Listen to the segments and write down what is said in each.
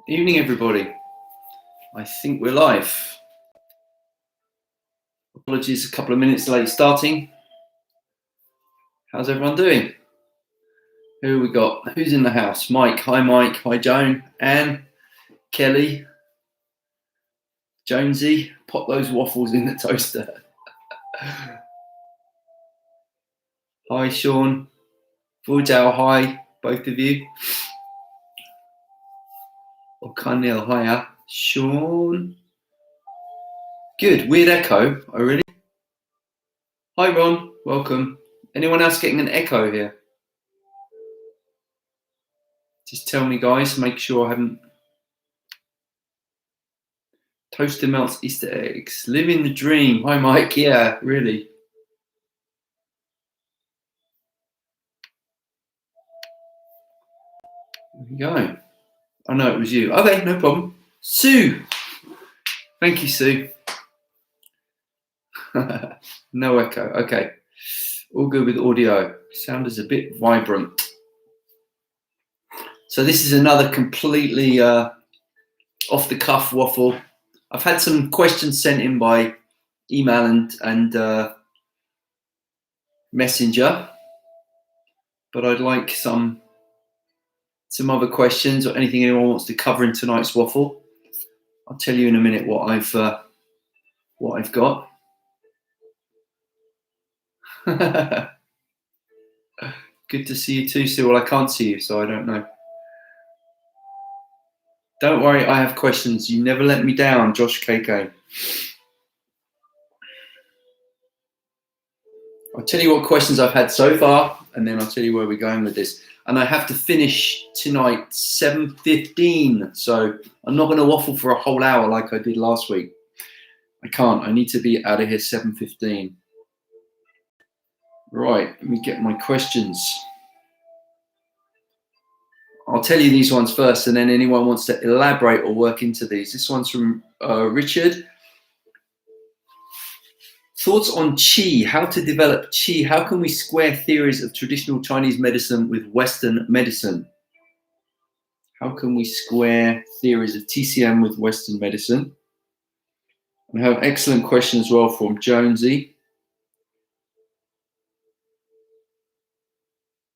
Evening, everybody. I think we're live. Apologies, a couple of minutes late starting. How's everyone doing? Who we got? Who's in the house? Mike. Hi, Mike. Hi, Joan. Anne. Kelly. Jonesy. Pop those waffles in the toaster. Hi, Sean. Vujal. Hi, both of you. O'Connell. Hiya. Sean. Good. Weird echo. Oh, really? Hi, Ron. Welcome. Anyone else getting an echo here? Just tell me, guys. Make sure I haven't. Toaster melts Easter eggs. Living the dream. Hi, Mike. Yeah, really. There we go. I know it was you. Okay, no problem. Sue. Thank you, Sue. No echo. Okay. All good with audio. Sound is a bit vibrant. So this is another completely off-the-cuff waffle. I've had some questions sent in by email and messenger, but I'd like some other questions or anything anyone wants to cover in tonight's waffle. I'll tell you in a minute what I've got. Good to see you too, Sue. Well, I can't see you, so I don't know. Don't worry, I have questions. You never let me down, Josh KK. I'll tell you what questions I've had so far, and then I'll tell you where we're going with this. And I have to finish tonight 7:15, so I'm not going to waffle for a whole hour like I did last week. I can't. I need to be out of here 7:15. Right, let me get my questions. I'll tell you these ones first, and then anyone wants to elaborate or work into these. This one's from Richard. Thoughts on qi, how to develop qi. How can we square theories of traditional Chinese medicine with Western medicine? How can we square theories of TCM with Western medicine? I have an excellent question as well from Jonesy.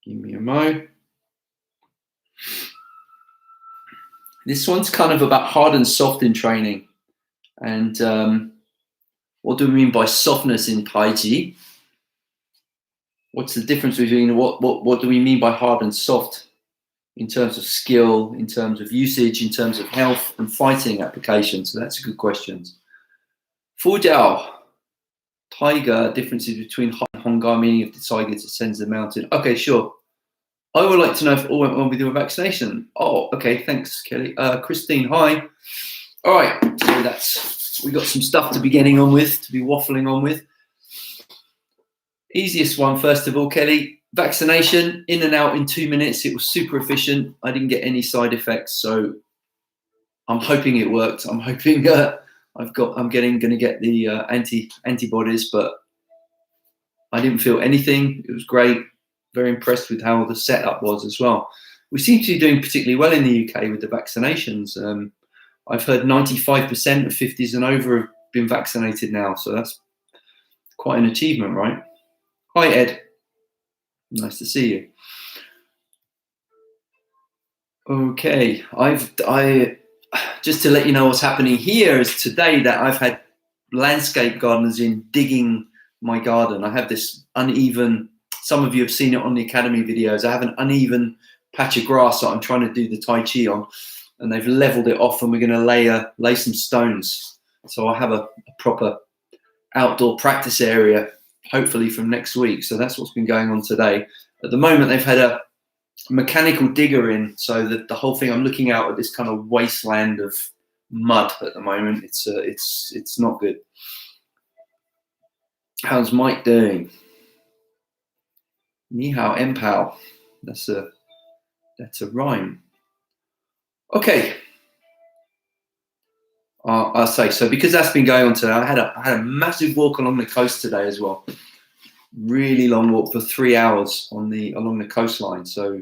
Give me a mo. This one's kind of about hard and soft in training. And what do we mean by softness in Tai Chi? What's the difference between what do we mean by hard and soft in terms of skill, in terms of usage, in terms of health and fighting application? So that's a good question. Fu Jiao, tiger, differences between Hongar, meaning of the tiger that ascends the mountain. Okay, sure. I would like to know if it all went well with your vaccination. Oh, okay, thanks, Kelly. Christine, hi. All right, so we got some stuff to be getting on with, to be waffling on with. Easiest one, first of all, Kelly. Vaccination, in and out in 2 minutes. It was super efficient. I didn't get any side effects, so I'm hoping it worked. I'm hoping I'm going to get the antibodies, but I didn't feel anything. It was great. Very impressed with how the setup was as well. We seem to be doing particularly well in the UK with the vaccinations. I've heard 95% of 50s and over have been vaccinated now, so that's quite an achievement, right? Hi, Ed. Nice to see you. Okay, I just to let you know what's happening here is today that I've had landscape gardeners in digging my garden. I have this uneven. Some of you have seen it on the Academy videos. I have an uneven patch of grass that I'm trying to do the Tai Chi on, and they've leveled it off, and we're going to lay some stones. So I'll have a proper outdoor practice area, hopefully from next week. So that's what's been going on today. At the moment, they've had a mechanical digger in, so that the whole thing, I'm looking out at this kind of wasteland of mud at the moment. It's not good. How's Mike doing? Ni hao, empao. That's a rhyme. Okay. I'll say so because that's been going on today. I had a massive walk along the coast today as well. Really long walk for 3 hours along the coastline. So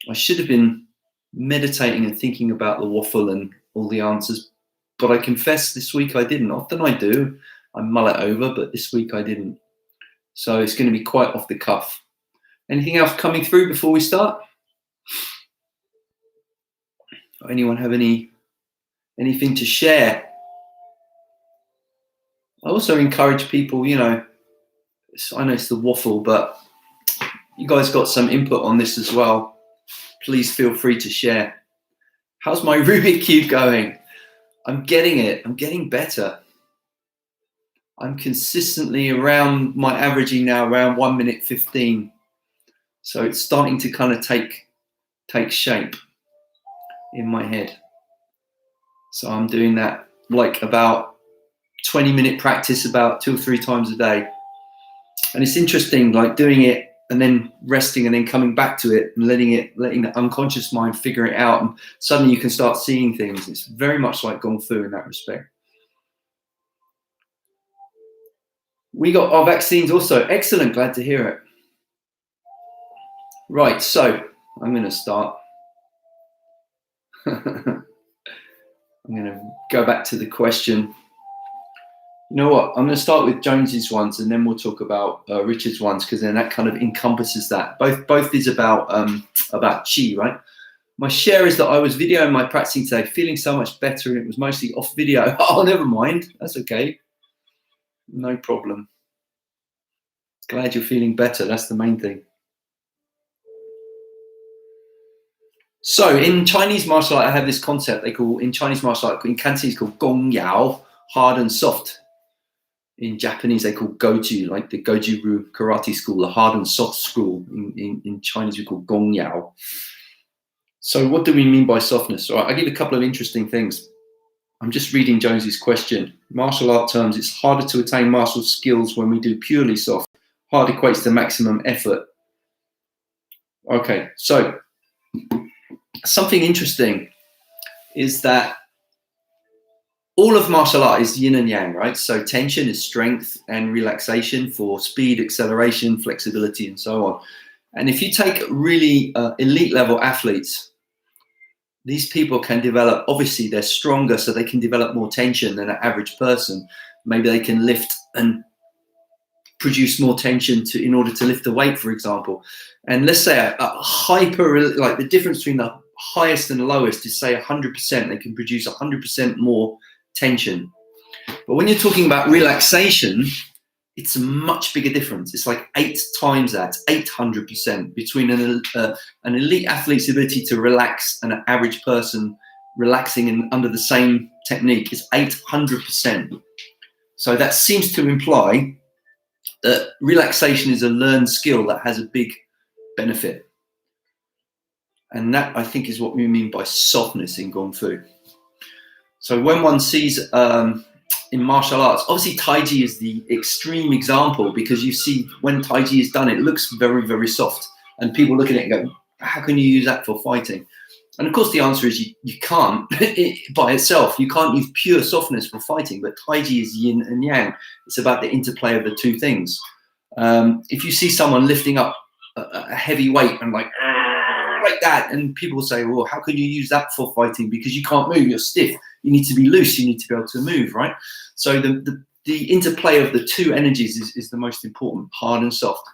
I should have been meditating and thinking about the waffle and all the answers. But I confess this week I didn't. Often I do. I mull it over, but this week I didn't. So it's going to be quite off the cuff. Anything else coming through before we start? Anyone have anything to share? I also encourage people, I know it's the waffle, but you guys got some input on this as well. Please feel free to share. How's my Rubik Cube going? I'm getting it. I'm getting better. I'm consistently around my averaging now around 1 minute 15. So it's starting to kind of take shape in my head. So I'm doing that like about 20-minute practice about 2 or 3 times a day. And it's interesting, like doing it and then resting and then coming back to it and letting the unconscious mind figure it out. And suddenly you can start seeing things. It's very much like Gong Fu in that respect. We got our vaccines also. Excellent, glad to hear it. Right, so I'm going to start. I'm going to go back to the question. You know what? I'm going to start with Jones's ones, and then we'll talk about Richard's ones, because then that kind of encompasses that. Both is about qi, right? My share is that I was videoing my practicing today, feeling so much better, and it was mostly off video. Oh, never mind. That's okay. No problem. Glad you're feeling better. That's the main thing. So in Chinese martial art, I have this concept in Chinese martial art, in Cantonese called Gong Yao, hard and soft. In Japanese, they call Goju, like the Goju-Ryu karate school, the hard and soft school. In Chinese, we call Gong Yao. So what do we mean by softness? All right, I'll give a couple of interesting things. I'm just reading Jones's question. Martial art terms, it's harder to attain martial skills when we do purely soft. Hard equates to maximum effort. Okay, so something interesting is that all of martial art is yin and yang, right? So tension is strength and relaxation for speed, acceleration, flexibility, and so on. And if you take really elite level athletes, these people can develop, obviously they're stronger, so they can develop more tension than an average person. Maybe they can lift and produce more tension in order to lift a weight, for example. And let's say a hyper, like the difference between the highest and the lowest is say 100%, they can produce 100% more tension. But when you're talking about relaxation, it's a much bigger difference. It's like 8 times that, 800% between an elite athlete's ability to relax and an average person relaxing under the same technique is 800%. So that seems to imply that relaxation is a learned skill that has a big benefit. And that, I think, is what we mean by softness in Gong Fu. So when one sees in martial arts, obviously Tai Chi is the extreme example, because you see when Tai Chi is done, it looks very, very soft. And people look at it and go, how can you use that for fighting? And of course the answer is you can't by itself. You can't use pure softness for fighting, but Tai Chi is yin and yang. It's about the interplay of the two things. If you see someone lifting up a heavy weight and like that, and people say, well, how can you use that for fighting? Because you can't move, you're stiff. You need to be loose, you need to be able to move, right? So the interplay of the two energies is the most important, hard and soft.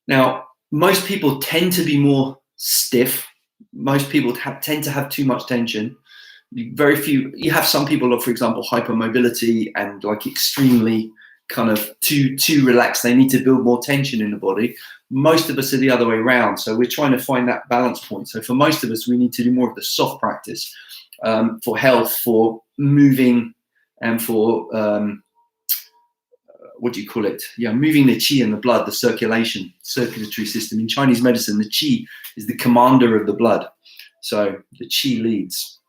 Now, most people tend to be more stiff. Most people tend to have too much tension. Very few, you have some people, for example, hypermobility and like extremely kind of too relaxed. They need to build more tension in the body. Most of us are the other way around. So we're trying to find that balance point. So for most of us, we need to do more of the soft practice for health, for moving, and for, what do you call it? Yeah, moving the qi in the blood, the circulatory system. In Chinese medicine, the qi is the commander of the blood. So the qi leads.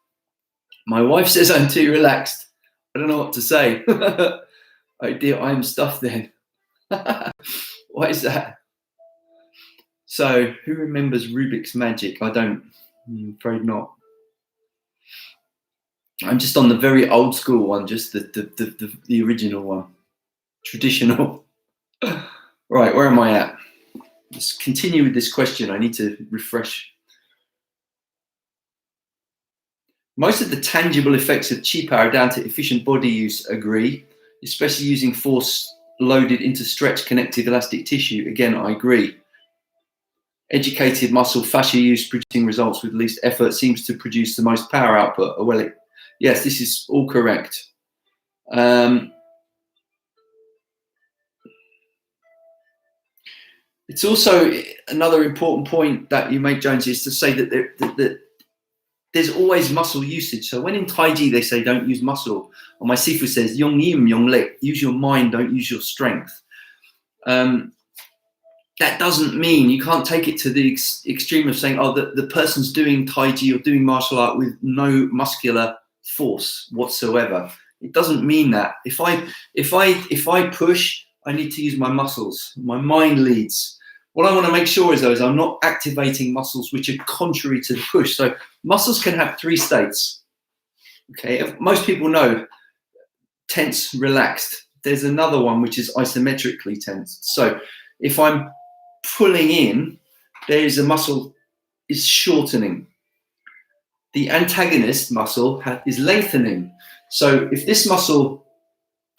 My wife says I'm too relaxed. I don't know what to say. Oh dear, I'm stuffed then. Why is that? So who remembers Rubik's Magic? I don't. I'm afraid not. I'm just on the very old school one, just the original one. Traditional. Right, where am I at? Let's continue with this question. I need to refresh. Most of the tangible effects of chi power are down to efficient body use, agree, especially using force loaded into stretched connective elastic tissue. Again, I agree. Educated muscle fascia use producing results with least effort seems to produce the most power output. Well, yes, this is all correct. It's also another important point that you make, Jones, is to say that there's always muscle usage. So when in Tai Chi they say don't use muscle, or my Sifu says yong yim yong lek, use your mind, don't use your strength. That doesn't mean, you can't take it to the extreme of saying, oh, the person's doing Tai Chi or doing martial art with no muscular force whatsoever. It doesn't mean that. If I push, I need to use my muscles. My mind leads. What I want to make sure is, though, is I'm not activating muscles which are contrary to the push. So muscles can have three states. Okay, most people know tense, relaxed. There's another one which is isometrically tense. So if I'm pulling in, there is a muscle is shortening. The antagonist muscle is lengthening. So if this muscle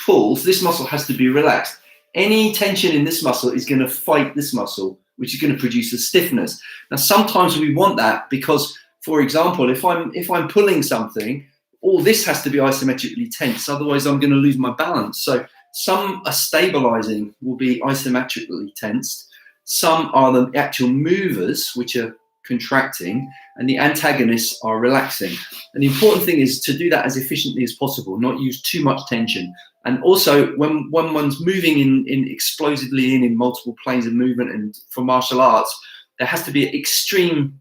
pulls, this muscle has to be relaxed. Any tension in this muscle is going to fight this muscle, which is going to produce a stiffness. Now, sometimes we want that because, for example, if I'm pulling something, all this has to be isometrically tense. Otherwise, I'm going to lose my balance. So some are stabilizing, will be isometrically tensed. Some are the actual movers, which are contracting, and the antagonists are relaxing. And the important thing is to do that as efficiently as possible, not use too much tension. And also, when one's moving in explosively in multiple planes of movement, and for martial arts, there has to be an extreme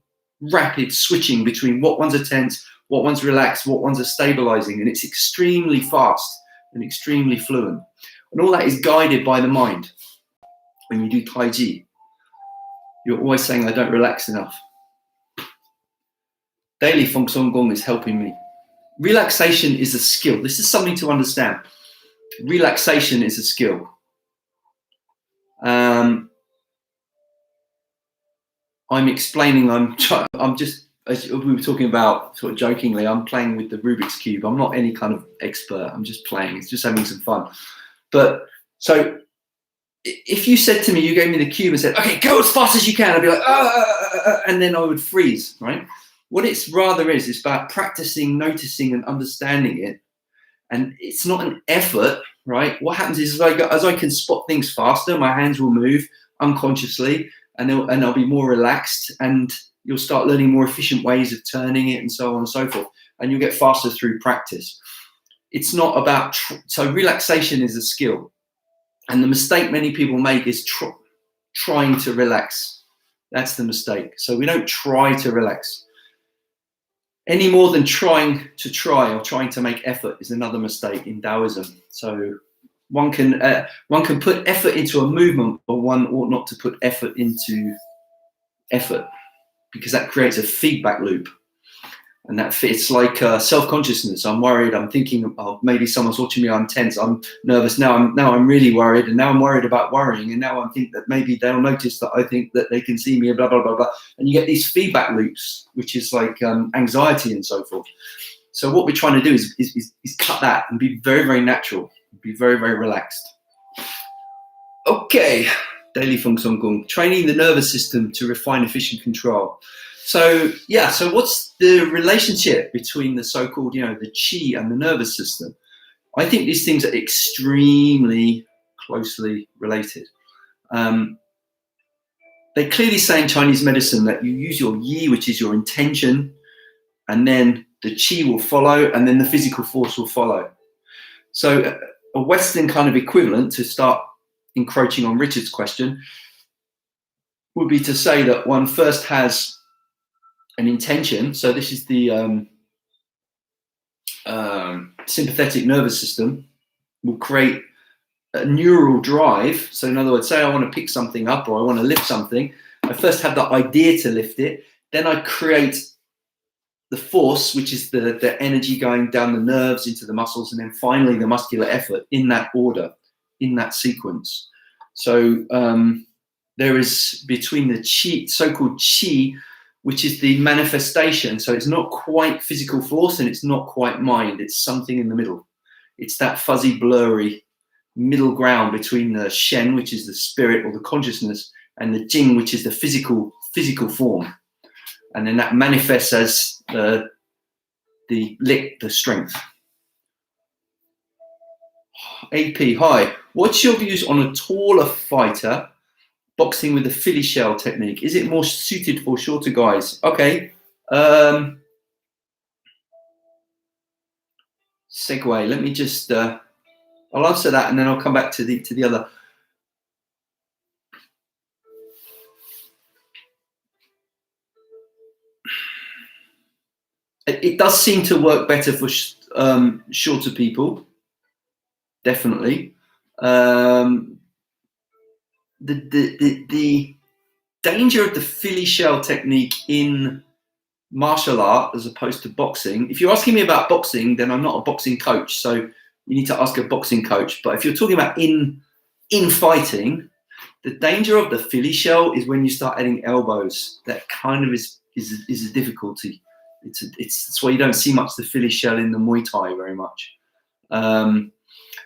rapid switching between what ones are tense, what ones relaxed, what ones are stabilizing, and it's extremely fast and extremely fluent. And all that is guided by the mind. When you do Tai Chi, you're always saying, I don't relax enough. Daily Feng Song Gong is helping me. Relaxation is a skill. This is something to understand. Relaxation is a skill. I'm explaining, I'm just, as we were talking about sort of jokingly, I'm playing with the Rubik's Cube. I'm not any kind of expert. I'm just playing. It's just having some fun. But so if you said to me, you gave me the cube and said, okay, go as fast as you can, I'd be like, and then I would freeze, right? What it's rather is about practicing, noticing and understanding it. And it's not an effort, right? What happens is as I can spot things faster, my hands will move unconsciously and I'll be more relaxed, and you'll start learning more efficient ways of turning it and so on and so forth. And you'll get faster through practice. It's not about, so relaxation is a skill. And the mistake many people make is trying to relax. That's the mistake. So we don't try to relax. Any more than trying to try or trying to make effort is another mistake in Taoism. So one can put effort into a movement, but one ought not to put effort into effort, because that creates a feedback loop. And that it's like self-consciousness. I'm worried. I'm thinking, oh, maybe someone's watching me. I'm tense. I'm nervous. Now I'm really worried. And now I'm worried about worrying. And now I think that maybe they'll notice that I think that they can see me, and blah, blah, blah, blah. And you get these feedback loops, which is like anxiety and so forth. So what we're trying to do is cut that and be very, very natural. Be very, very relaxed. Okay. Daily Feng Song Gong. Training the nervous system to refine efficient control. So, yeah, so what's the relationship between the so-called, the chi and the nervous system? I think these things are extremely closely related. They clearly say in Chinese medicine that you use your yi, which is your intention, and then the chi will follow, and then the physical force will follow. So a Western kind of equivalent, to start encroaching on Richard's question, would be to say that one first has an intention. So this is the sympathetic nervous system, will create a neural drive. So in other words, say I want to pick something up or I want to lift something. I first have the idea to lift it. Then I create the force, which is the energy going down the nerves into the muscles. And then finally the muscular effort, in that order, in that sequence. So there is between the chi, so-called chi, which is the manifestation. So it's not quite physical force and it's not quite mind. It's something in the middle. It's that fuzzy, blurry middle ground between the Shen, which is the spirit or the consciousness, and the Jing, which is the physical form. And then that manifests as the strength. AP, hi. What's your views on a taller fighter boxing with the Philly shell technique? Is it more suited for shorter guys? Okay. Segue. Let me just. I'll answer that, and then I'll come back to the other. It does seem to work better for shorter people. Definitely. The danger of the Philly shell technique in martial art as opposed to boxing. If you're asking me about boxing, then I'm not a boxing coach, so you need to ask a boxing coach. But if you're talking about in fighting, the danger of the Philly shell is when you start adding elbows. That kind of is a difficulty. It's why you don't see much the Philly shell in the Muay Thai very much.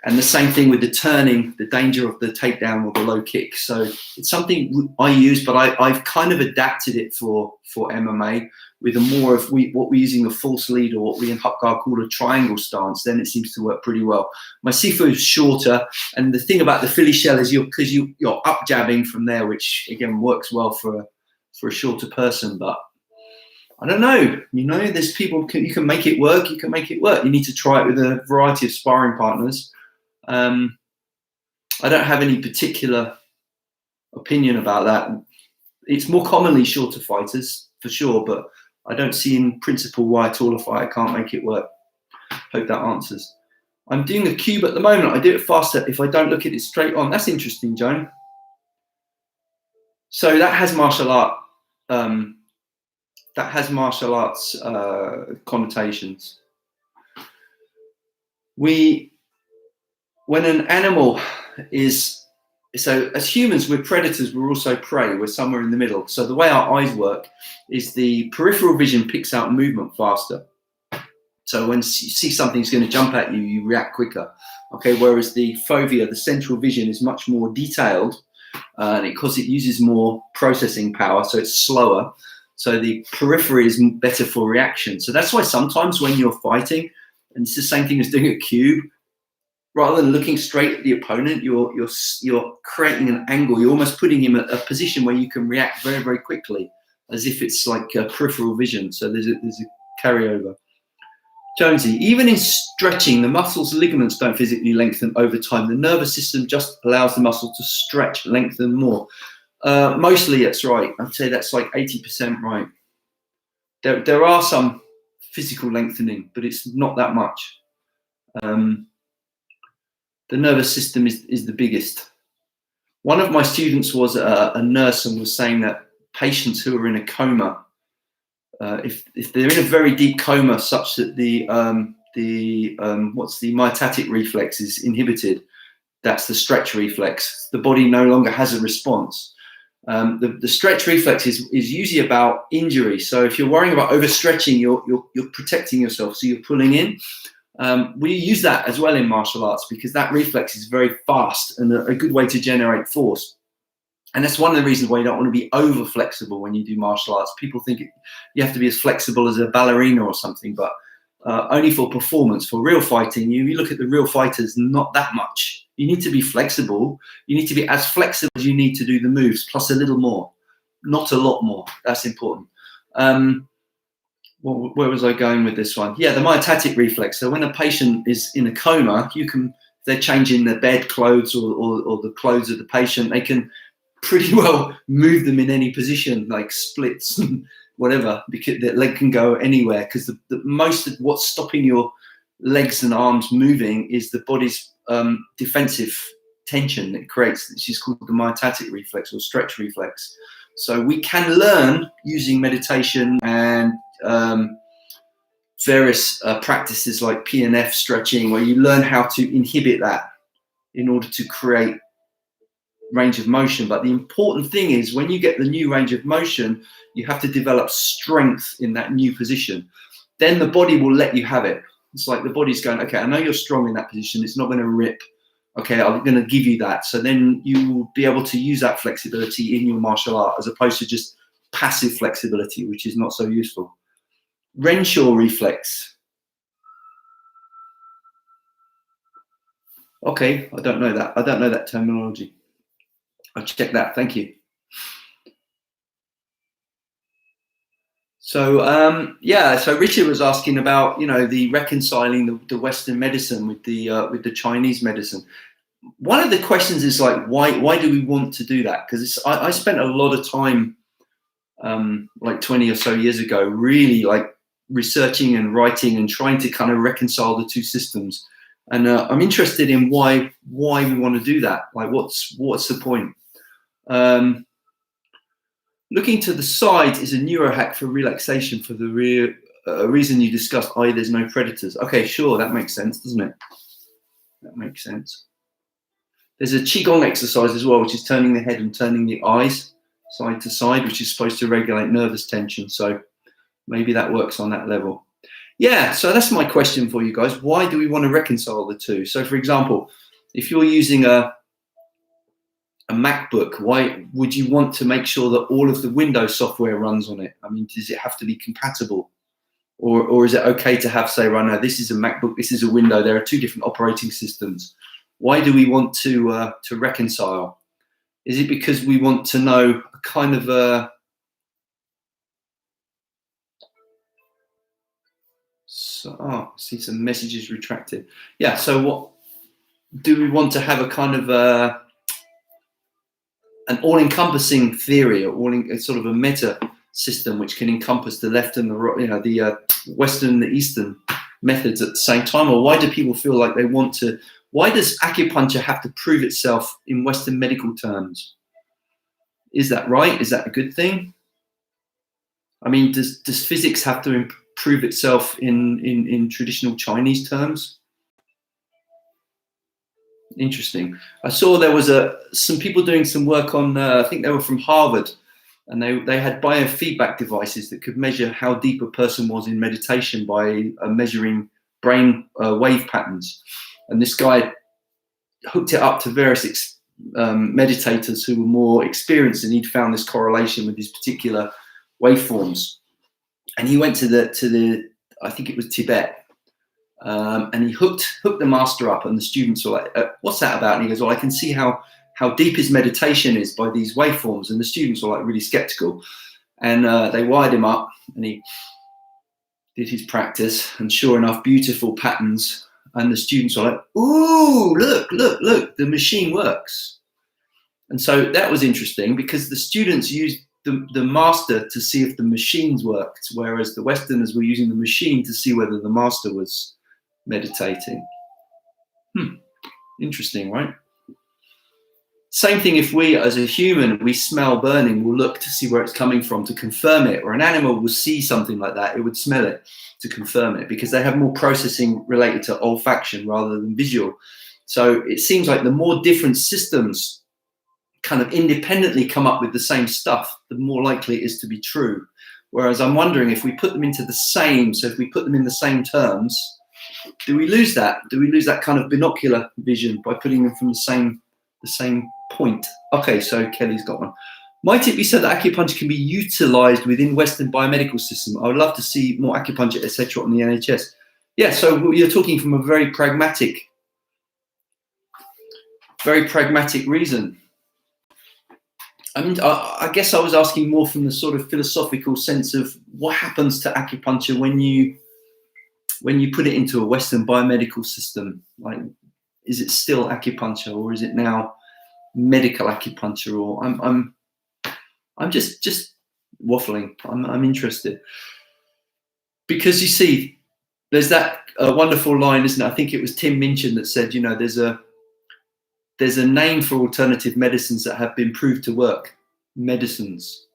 And the same thing with the turning, the danger of the takedown or the low kick. So it's something I use, but I've kind of adapted it for MMA with a more of what we're using a false lead, or what we in Hapgar call a triangle stance. Then it seems to work pretty well. My Sifu is shorter, and the thing about the Philly shell is you're up jabbing from there, which again works well for a shorter person. But I don't know. There's people you can make it work. You can make it work. You need to try it with a variety of sparring partners. I don't have any particular opinion about that. It's more commonly shorter fighters for sure, but I don't see in principle why a taller fighter can't make it work. Hope that answers. I'm doing a cube at the moment. I do it faster if I don't look at it straight on. That's interesting, Joan. So that has martial art. That has martial arts connotations. When an animal is, so as humans, we're predators, we're also prey, we're somewhere in the middle. So the way our eyes work is the peripheral vision picks out movement faster. So when you see something's going to jump at you, you react quicker. Okay, whereas the fovea, the central vision, is much more detailed, and because it uses more processing power, so it's slower. So the periphery is better for reaction. So that's why sometimes when you're fighting, and it's the same thing as doing a cube, rather than looking straight at the opponent, you're creating an angle. You're almost putting him at a position where you can react very, very quickly, as if it's like a peripheral vision. So there's a carryover. Jonesy, even in stretching, the muscles' ligaments don't physically lengthen over time. The nervous system just allows the muscle to stretch, lengthen more. Mostly that's right. I'd say that's like 80% right. There are some physical lengthening, but it's not that much. The nervous system is the biggest. One of my students was a nurse and was saying that patients who are in a coma, if they're in a very deep coma such that the myotatic reflex is inhibited, that's the stretch reflex. The body no longer has a response. The stretch reflex is usually about injury. So if you're worrying about overstretching, you're protecting yourself. So you're pulling in. We use that as well in martial arts because that reflex is very fast and a good way to generate force. And that's one of the reasons why you don't want to be over flexible when you do martial arts. People think you have to be as flexible as a ballerina or something, but only for performance. For real fighting, you look at the real fighters, not that much. You need to be flexible. You need to be as flexible as you need to do the moves, plus a little more, not a lot more. That's important. Where was I going with this one? Yeah, the myotatic reflex. So when a patient is in a coma, they're changing the bed clothes or the clothes of the patient, they can pretty well move them in any position, like splits and whatever, because the leg can go anywhere. Because the most of what's stopping your legs and arms moving is the body's defensive tension it creates, which is called the myotatic reflex or stretch reflex. So we can learn using meditation and various practices like PNF stretching, where you learn how to inhibit that in order to create range of motion. But the important thing is when you get the new range of motion, you have to develop strength in that new position. Then the body will let you have it. It's like the body's going, okay, I know you're strong in that position. It's not going to rip. Okay, I'm going to give you that. So then you will be able to use that flexibility in your martial art as opposed to just passive flexibility, which is not so useful. Renshaw reflex. Okay, I don't know that. I don't know that terminology. I'll check that. Thank you. So yeah, so Richard was asking about, you know, the reconciling the Western medicine with the Chinese medicine. One of the questions is like, why do we want to do that? Because I spent a lot of time, like 20 or so years ago, really like researching and writing and trying to kind of reconcile the two systems. And I'm interested in why we want to do that. Like, what's the point? Looking to the side is a neurohack for relaxation for the reason you discussed, i.e. there's no predators. Okay, sure, that makes sense, doesn't it? That makes sense. There's a Qigong exercise as well, which is turning the head and turning the eyes side to side, which is supposed to regulate nervous tension. So maybe that works on that level. Yeah, so that's my question for you guys. Why do we want to reconcile the two? So for example, if you're using a MacBook, why would you want to make sure that all of the Windows software runs on it? I mean, does it have to be compatible? Or is it okay to have, say, right now, this is a MacBook, this is a Windows, there are two different operating systems. Why do we want to reconcile? Is it because we want to know a kind of a... So, oh, I see some messages retracted. Yeah, so what do we want to have a kind of an all-encompassing theory, or sort of a meta system which can encompass the left and the right, you know, the Western and the Eastern methods at the same time? Or why do people feel like they want to? Why does acupuncture have to prove itself in Western medical terms? Is that right? Is that a good thing? I mean, does physics have to prove itself in traditional Chinese terms? Interesting. I saw there was some people doing some work on, I think they were from Harvard, and they had biofeedback devices that could measure how deep a person was in meditation by measuring brain wave patterns. And this guy hooked it up to various meditators who were more experienced, and he'd found this correlation with these particular waveforms. And he went to the I think it was Tibet. And he hooked the master up, and the students were like, what's that about? And he goes, well, I can see how deep his meditation is by these waveforms. And the students were like really skeptical. And they wired him up, and he did his practice, and sure enough, beautiful patterns. And the students were like, ooh, look, the machine works. And so that was interesting, because the students used the master to see if the machines worked, whereas the Westerners were using the machine to see whether the master was meditating. Interesting, right? Same thing if we, as a human, we smell burning, we'll look to see where it's coming from to confirm it. Or an animal will see something like that, it would smell it to confirm it, because they have more processing related to olfaction rather than visual. So it seems like the more different systems kind of independently come up with the same stuff, the more likely it is to be true. Whereas I'm wondering if we put them into the same, so if we put them in the same terms, do we lose that? Do we lose that kind of binocular vision by putting them from the same point? Okay, so Kelly's got one. Might it be said that acupuncture can be utilized within Western biomedical system? I would love to see more acupuncture, etc., on the NHS. Yeah, so you're talking from a very pragmatic reason. I mean, I guess I was asking more from the sort of philosophical sense of what happens to acupuncture when you put it into a Western biomedical system. Like, is it still acupuncture, or is it now medical acupuncture? Or I'm just waffling. I'm interested, because you see, there's that wonderful line, isn't it? I think it was Tim Minchin that said, you know, there's a name for alternative medicines that have been proved to work, medicines,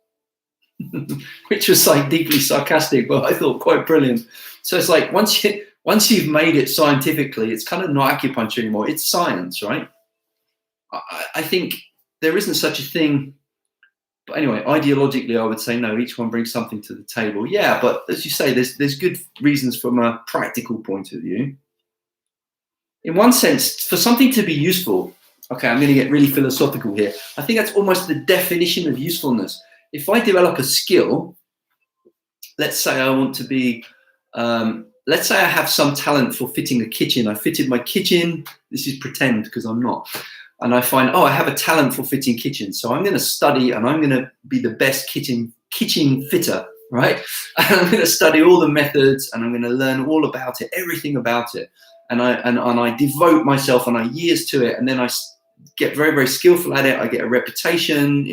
which was like deeply sarcastic, but I thought quite brilliant. So it's like once you've made it scientifically, it's kind of not acupuncture anymore. It's science, right? I think there isn't such a thing. But anyway, ideologically, I would say no. Each one brings something to the table. Yeah, but as you say, there's good reasons from a practical point of view. In one sense, for something to be useful, okay, I'm going to get really philosophical here. I think that's almost the definition of usefulness. If I develop a skill, let's say I want to be, let's say I have some talent for fitting a kitchen. I fitted my kitchen. This is pretend because I'm not. And I find, oh, I have a talent for fitting kitchens. So I'm going to study and I'm going to be the best kitchen fitter, right? And I'm going to study all the methods and I'm going to learn all about it, everything about it. And I devote myself and I years to it. And then I get very, very skillful at it. I get a reputation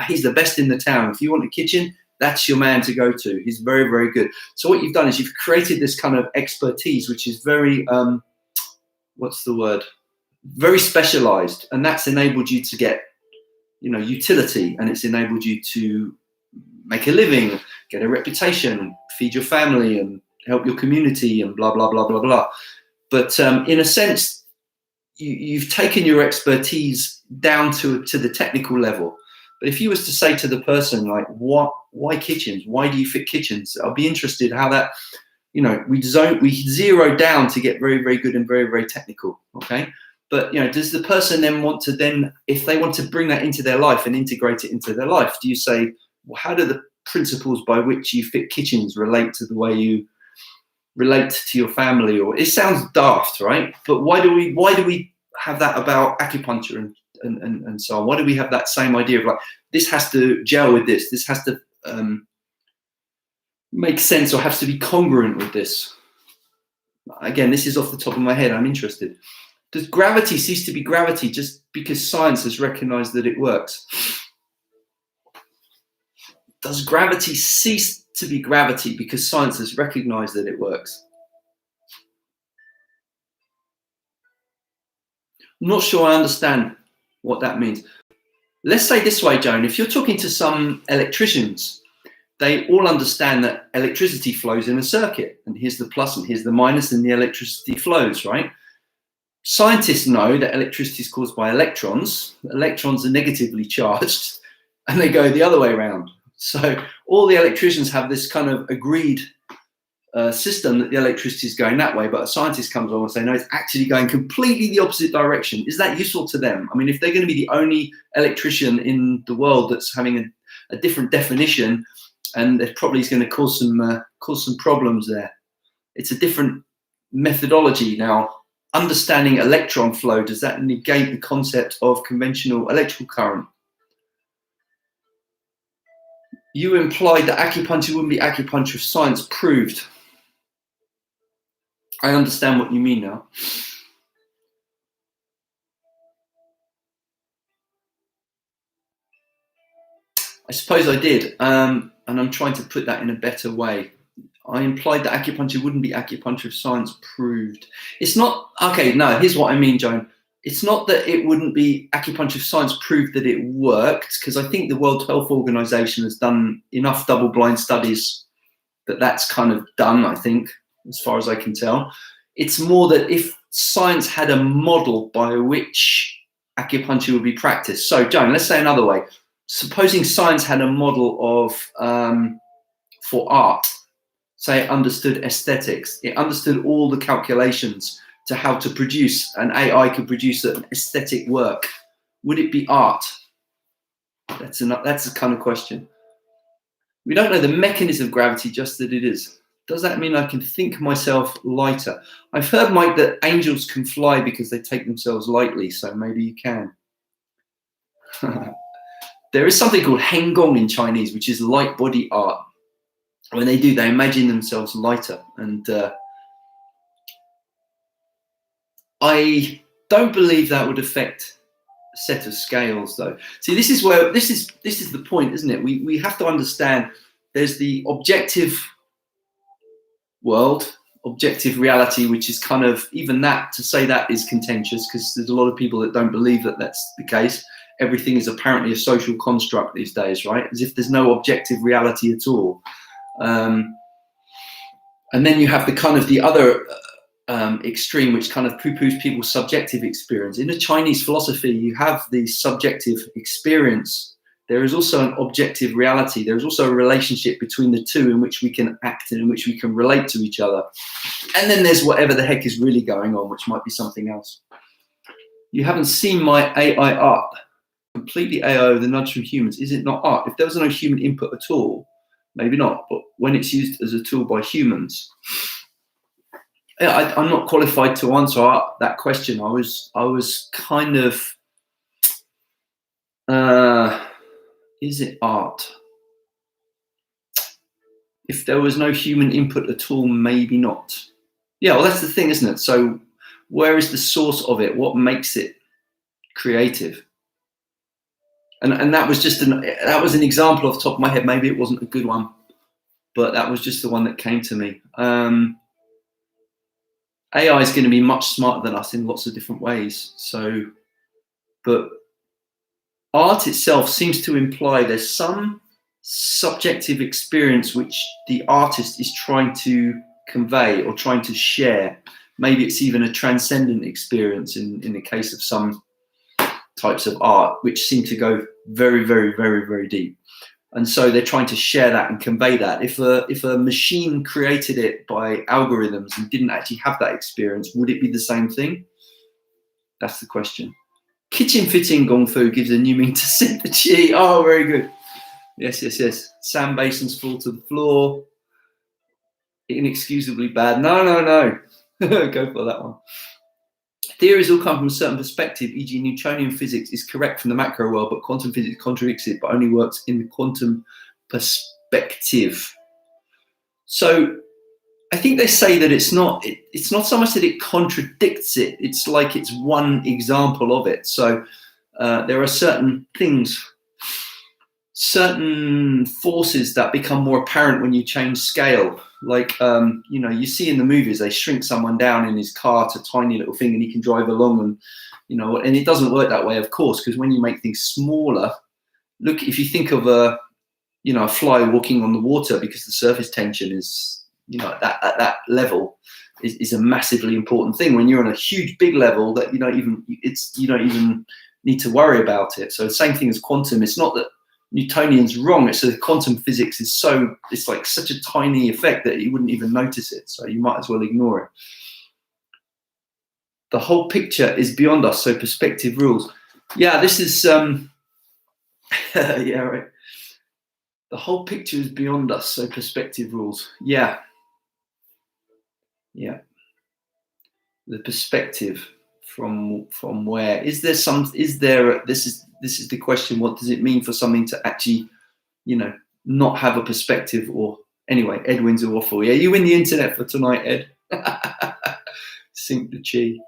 he's the best in the town. If you want a kitchen, that's your man to go to. He's very, very good. So what you've done is you've created this kind of expertise, which is very, what's the word? Very specialized. And that's enabled you to get, utility. And it's enabled you to make a living, get a reputation, feed your family and help your community and blah, blah, blah, blah, blah. But in a sense, you've taken your expertise down to the technical level. But if you was to say to the person, like, why kitchens? Why do you fit kitchens? I'll be interested how that, we zero down to get very, very good and very, very technical, okay? But, does the person then want to if they want to bring that into their life and integrate it into their life, do you say, well, how do the principles by which you fit kitchens relate to the way you relate to your family? Or it sounds daft, right? But why do we have that about acupuncture and so on? Why do we have that same idea of like, this has to gel with this has to make sense or has to be congruent with this? Again, this is off the top of my head. I'm interested. Does gravity cease to be gravity just because science has recognized that it works? Does gravity cease to be gravity because science has recognized that it works? I'm not sure I understand what that means. Let's say this way, Joan, if you're talking to some electricians, they all understand that electricity flows in a circuit, and here's the plus and here's the minus, and the electricity flows, right? Scientists know that electricity is caused by electrons. Electrons are negatively charged, and they go the other way around. So all the electricians have this kind of agreed system that the electricity is going that way, but a scientist comes along and say, no, it's actually going completely the opposite direction. Is that useful to them? I mean, if they're going to be the only electrician in the world that's having a different definition, and it probably is going to cause some problems there. It's a different methodology. Now, understanding electron flow, does that negate the concept of conventional electrical current? You implied that acupuncture wouldn't be acupuncture if science proved. I understand what you mean now. I suppose I did, and I'm trying to put that in a better way. I implied that acupuncture wouldn't be acupuncture if science proved. It's not, okay, no, here's what I mean, Joan. It's not that it wouldn't be acupuncture if science proved that it worked, because I think the World Health Organization has done enough double-blind studies that that's kind of done, I think, as far as I can tell. It's more that if science had a model by which acupuncture would be practiced. So, Joan, let's say another way. Supposing science had a model of, for art, say it understood aesthetics, it understood all the calculations to how to produce, an AI could produce an aesthetic work. Would it be art? That's a kind of question. We don't know the mechanism of gravity, just that it is. Does that mean I can think myself lighter? I've heard, Mike, that angels can fly because they take themselves lightly, so maybe you can. There is something called Henggong in Chinese, which is light body art. When they do, they imagine themselves lighter. And I don't believe that would affect a set of scales, though. See, this is where this is the point, isn't it? We have to understand there's the objective world, objective reality, which is kind of, even that, to say that is contentious, because there's a lot of people that don't believe that that's the case. Everything is apparently a social construct these days, right? As if there's no objective reality at all. And then you have the kind of the other extreme, which kind of poo-poos people's subjective experience. In the Chinese philosophy, you have the subjective experience. There is also an objective reality. There is also a relationship between the two in which we can act and in which we can relate to each other. And then there's whatever the heck is really going on, which might be something else. You haven't seen my AI art. Completely AIO, the nudge from humans. Is it not art? If there was no human input at all, maybe not. But when it's used as a tool by humans, I'm not qualified to answer that question. I was kind of, is it art? If there was no human input at all, maybe not. Yeah, well, that's the thing, isn't it? So where is the source of it? What makes it creative? And that was just an example off the top of my head. Maybe it wasn't a good one, but that was just the one that came to me. AI is going to be much smarter than us in lots of different ways. So, but art itself seems to imply there's some subjective experience which the artist is trying to convey or trying to share. Maybe it's even a transcendent experience in the case of some types of art, which seem to go very, very, very, very deep. And so they're trying to share that and convey that. If a machine created it by algorithms and didn't actually have that experience, would it be the same thing? That's the question. Kitchen fitting Gong Fu gives a new meaning to sip the chi. Oh, very good. Yes, yes, yes. Sand basins fall to the floor. Inexcusably bad. No, no, no. Go for that one. Theories all come from a certain perspective, e.g. Newtonian physics is correct from the macro world, but quantum physics contradicts it, but only works in the quantum perspective. So I think they say that it's not so much that it contradicts it, it's like it's one example of it. So there are certain things, certain forces that become more apparent when you change scale. Like, you see in the movies, they shrink someone down in his car to a tiny little thing and he can drive along and, and it doesn't work that way, of course, because when you make things smaller, look, if you think of a fly walking on the water, because the surface tension is, at that level is a massively important thing. When you're on a huge, big level that you don't even need to worry about it. So the same thing as quantum. It's not that Newtonian's wrong. It's that quantum physics is it's like such a tiny effect that you wouldn't even notice it. So you might as well ignore it. The whole picture is beyond us, so perspective rules. Yeah, this is, yeah, right. The whole picture is beyond us, so perspective rules. Yeah. Yeah. The perspective from where? This is the question, what does it mean for something to actually, not have a perspective? Or anyway, Ed wins a waffle. Yeah, you win the internet for tonight, Ed. Sink the chi.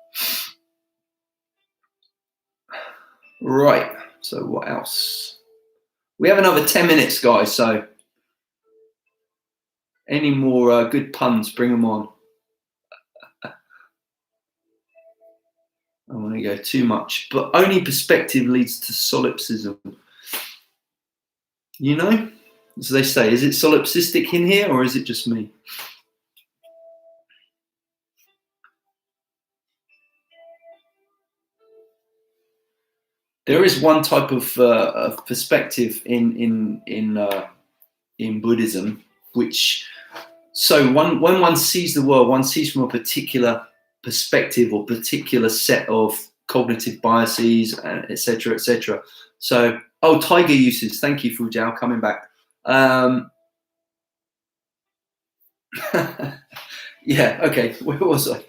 Right, so what else? We have another 10 minutes, guys, so any more good puns, bring them on. I don't want to go too much, but only perspective leads to solipsism. As they say, is it solipsistic in here or is it just me? There is one type of perspective in Buddhism, which, so when one sees the world, one sees from a particular perspective or particular set of cognitive biases, etc., etc. So, tiger uses. Thank you, Fujao, coming back. Yeah, okay. Where was I?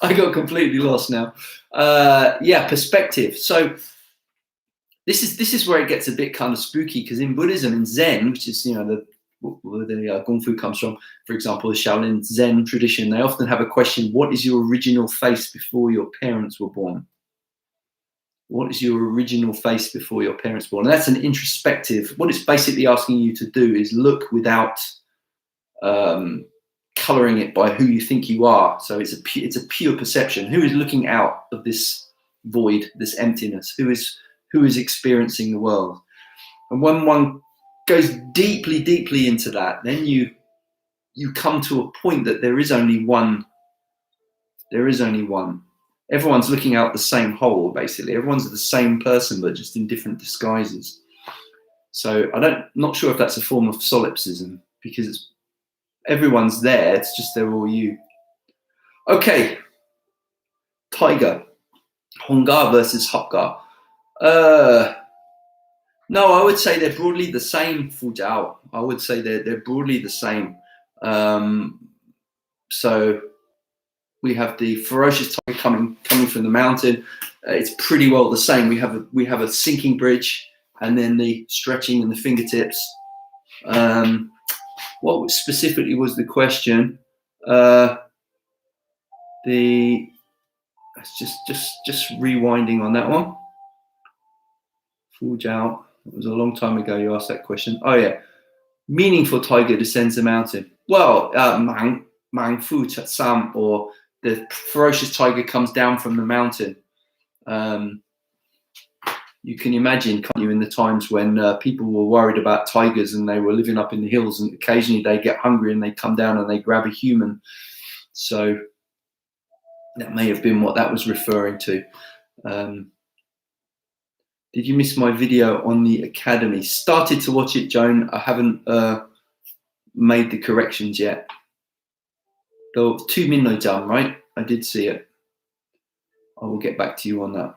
I got completely lost now. Yeah, perspective. So this is where it gets a bit kind of spooky, because in Buddhism, in Zen, which is where the Kung Fu comes from, for example, the Shaolin Zen tradition, they often have a question: what is your original face before your parents were born? What is your original face before your parents were born? And that's an introspective. What it's basically asking you to do is look without coloring it by who you think you are. So it's a pure perception. Who is looking out of this void, this emptiness? Who is experiencing the world? And when one goes deeply, deeply into that, then you come to a point that there is only one There is only one. Everyone's looking out the same hole, basically. Everyone's the same person, but just in different disguises. So not sure if that's a form of solipsism, because everyone's there. It's just they're all you. Okay. Tiger. Hongar versus Hapgar. No, I would say they're broadly the same, Fu Jiao. I would say they're broadly the same. So we have the ferocious tiger coming from the mountain. It's pretty well the same. We have a sinking bridge, and then the stretching in the fingertips. What specifically was the question? Just rewinding on that one. Fu Jiao. It was a long time ago you asked that question. Oh yeah, meaningful tiger descends the mountain. Well, Mang Fu Sam, or the ferocious tiger comes down from the mountain. You can imagine, can't you, in the times when people were worried about tigers and they were living up in the hills, and occasionally they get hungry and they come down and they grab a human. So that may have been what that was referring to. Did you miss my video on the academy? Started to watch it, Joan. I haven't made the corrections yet. Though 2 midnight done, right? I did see it. I will get back to you on that.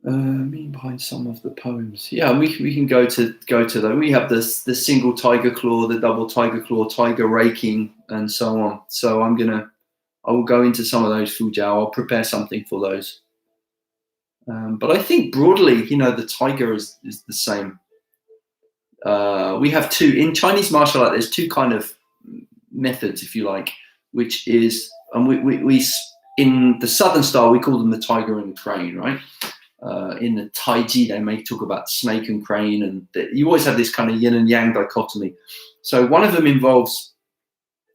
Meaning behind some of the poems. Yeah, we can go to them. We have the single tiger claw, the double tiger claw, tiger raking, and so on. So I will go into some of those, Fu Jiao. I'll prepare something for those. But I think broadly, the tiger is the same. We have two in Chinese martial art. There's two kind of methods, if you like, which is, and we in the southern style we call them the tiger and the crane, right? In the Taiji, they may talk about snake and crane, and you always have this kind of yin and yang dichotomy. So one of them involves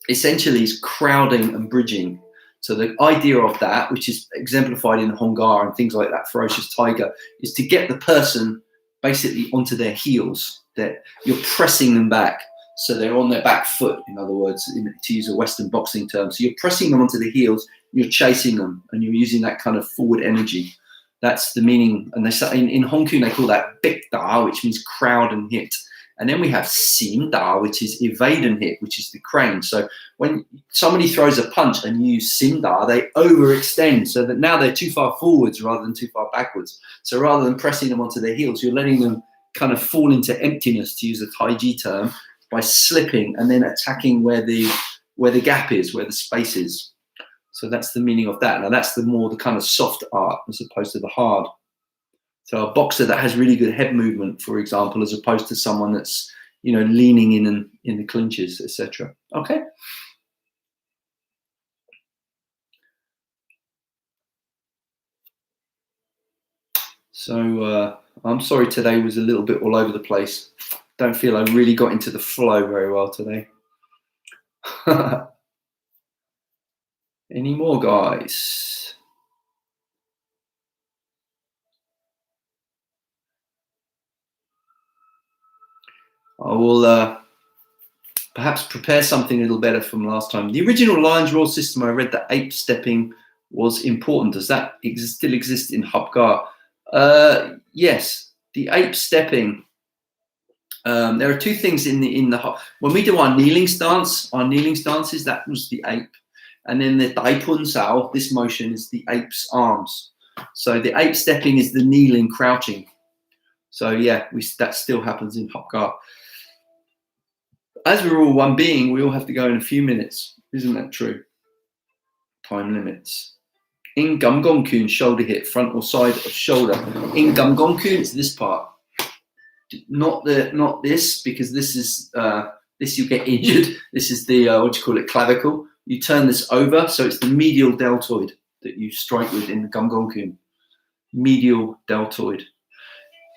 essentially is crowding and bridging. So the idea of that, which is exemplified in Hongar and things like that, ferocious tiger, is to get the person basically onto their heels. That you're pressing them back, so they're on their back foot. In other words, to use a Western boxing term, so you're pressing them onto the heels, you're chasing them, and you're using that kind of forward energy. That's the meaning. And they say in Hong Kong they call that Bik Da, which means crowd and hit. And then we have Sim Da, which is evade and hit, which is the crane. So when somebody throws a punch and you use Sim Da, they overextend so that now they're too far forwards rather than too far backwards. So rather than pressing them onto their heels, you're letting them kind of fall into emptiness, to use a Taiji term, by slipping and then attacking where the gap is, where the space is. So that's the meaning of that. Now that's the kind of soft art as opposed to the hard. So a boxer that has really good head movement, for example, as opposed to someone that's, leaning in and in the clinches, etc. Okay. So I'm sorry today was a little bit all over the place. Don't feel I really got into the flow very well today. Any more, guys? I will perhaps prepare something a little better from last time. The original Lion's Roar system, I read that ape stepping was important. Does that still exist in Hapgar? Yes, the ape stepping. There are two things in the when we do our kneeling stances, that was the ape. And then the Daipun Sao, this motion is the ape's arms. So the ape stepping is the kneeling, crouching. So yeah, that still happens in Hapgar. As we're all one being, we all have to go in a few minutes. Isn't that true? Time limits. In Gum Kun, shoulder hit, front or side of shoulder. In Gum Kun, it's this part. Not this, because this is this you get injured. This is the clavicle. You turn this over, so it's the medial deltoid that you strike with in the Gum Kun. Medial deltoid.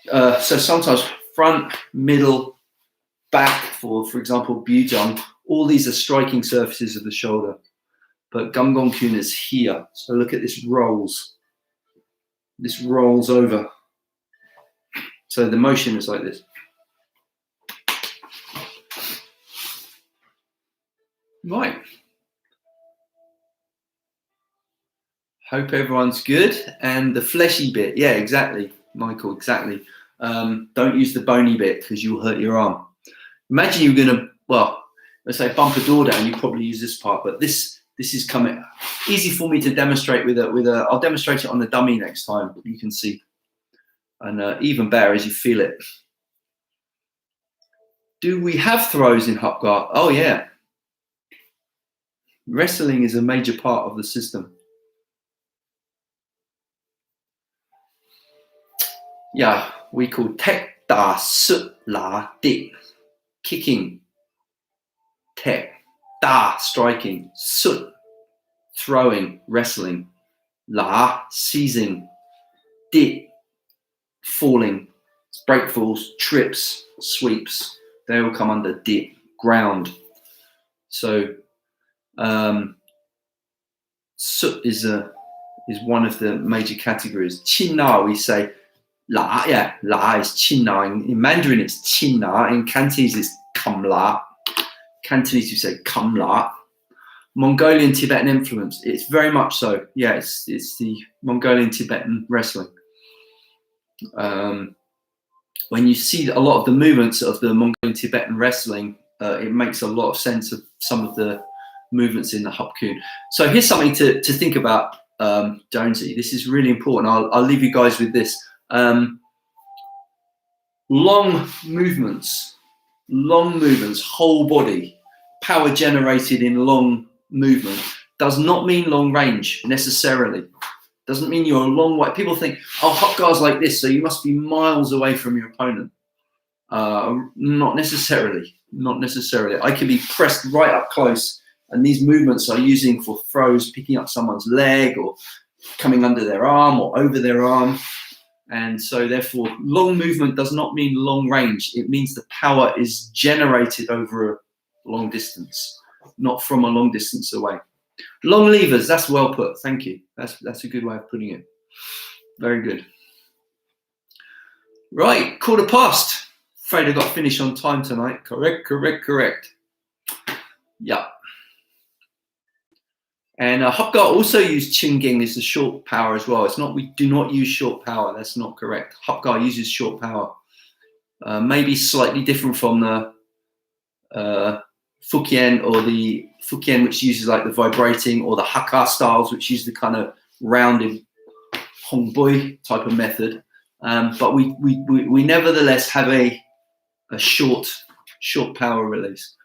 So sometimes front, middle, back, for example, Bujang, all these are striking surfaces of the shoulder. But Gum Kun is here. So look at this rolls. This rolls over. So the motion is like this. Right. Hope everyone's good. And the fleshy bit, yeah, exactly, Michael, exactly. Don't use the bony bit because you'll hurt your arm. Imagine you're gonna, well, let's say bump a door down, you probably use this part, but this is coming easy for me to demonstrate with a. I'll demonstrate it on the dummy next time. You can see, and even better as you feel it. Do we have throws in Hopgar? Oh yeah, wrestling is a major part of the system. Yeah, we call tek da su la di, kicking, tek da striking, su throwing, wrestling, la seizing, di falling, breakfalls, trips, sweeps. They all come under di, ground. So su is one of the major categories. Qin na, we say la, yeah, la is qin na. In Mandarin it's qin na. In Cantonese it's kam la. Cantonese you say kam la. Mongolian Tibetan influence. It's very much so. Yeah, it's the Mongolian Tibetan wrestling. When you see a lot of the movements of the Mongolian Tibetan wrestling, it makes a lot of sense of some of the movements in the Hapkun. So here's something to think about, Jonesy. This is really important. I'll leave you guys with this. Long movements, whole body, power generated in long movement does not mean long range necessarily. Doesn't mean you're a long way. People think, oh, Hapgar's like this, so you must be miles away from your opponent. Not necessarily. Not necessarily. I can be pressed right up close, and these movements are using for throws, picking up someone's leg or coming under their arm or over their arm. And so therefore, long movement does not mean long range. It means the power is generated over a long distance, not from a long distance away. Long levers, that's well put. Thank you. That's a good way of putting it. Very good. Right, 1:15. Afraid I got finished on time tonight. Correct. Yeah. And Hapgar also used Qingging as a short power as well. It's not, we do not use short power. That's not correct. Hapgar uses short power. Maybe slightly different from the Fukian, or the Fukian, which uses like the vibrating, or the Hakka styles, which use the kind of rounded Hongboi type of method. But we nevertheless have a short power release.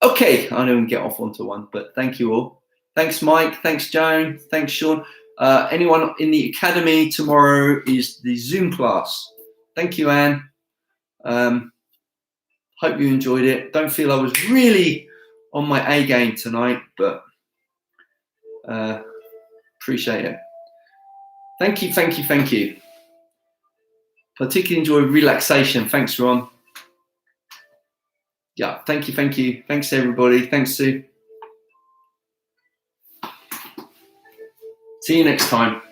Okay, I don't get off onto one, but thank you all. Thanks, Mike. Thanks, Joan. Thanks, Sean. Anyone in the academy tomorrow is the Zoom class. Thank you, Anne. Hope you enjoyed it. Don't feel I was really on my A game tonight, but appreciate it. Thank you. Particularly enjoy relaxation. Thanks, Ron. Yeah, thank you. Thanks, everybody. Thanks, Sue. See you next time.